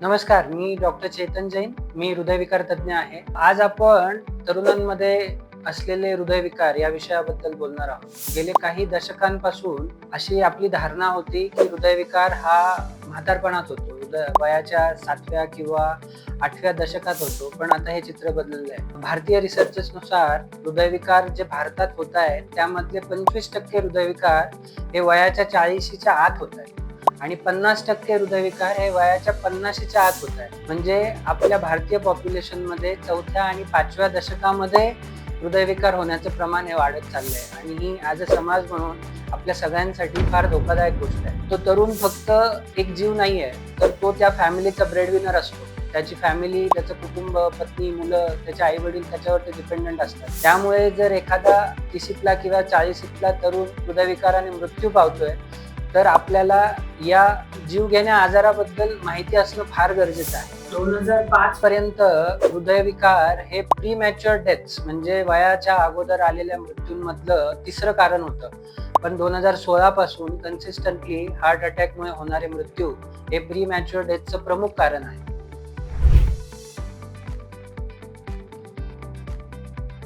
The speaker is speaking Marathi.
नमस्कार, मी डॉक्टर चेतन जैन. मी हृदयविकार तज्ञ आहे. आज आपण तरुणांमध्ये असलेले हृदयविकार या विषयाबद्दल बोलणार आहोत. गेले काही दशकांपासून अशी आपली धारणा होती की हृदयविकार हा म्हातारपणात होतो. वयाच्या 7व्या किंवा 8व्या दशकात होतो. पण आता हे चित्र बदललं आहे. भारतीय रिसर्चनुसार हृदयविकार जे भारतात होत आहेत त्यामधले 25% हृदयविकार हे वयाच्या 40च्या आत होत आहेत. आणि 50% हृदयविकार हे वयाच्या 50च्या आत होत आहे. म्हणजे आपल्या भारतीय पॉप्युलेशनमध्ये 4थ्या आणि 5व्या दशकामध्ये हृदयविकार होण्याचं प्रमाण हे वाढत चाललंय. आणि ही ॲज अ समाज म्हणून आपल्या सगळ्यांसाठी फार धोकादायक गोष्ट आहे. तो तरुण फक्त एक जीव नाही आहे, तर तो त्या फॅमिलीचा ब्रेडविनर असतो. त्याची फॅमिली, त्याचं कुटुंब, पत्नी, मुलं, त्याचे आई वडील त्याच्यावरती डिपेंडंट असतात. त्यामुळे जर एखादा 30तला किंवा 40तला तरुण हृदयविकाराने मृत्यू पावतोय, तर आपल्याला या जीवघेण्या आजाराबद्दल माहिती असणं फार गरजेचं आहे. 2005 पर्यंत हृदयविकार हे प्रीमॅच्युअर डेथ्स म्हणजे वयाच्या अगोदर आलेल्या मृत्यूंमधलं तिसरं कारण होतं. पण 2016 पासून कन्सिस्टंटली हार्ट अटॅकमुळे होणारे मृत्यू हे प्रीमॅच्युअर डेथचं प्रमुख कारण आहे.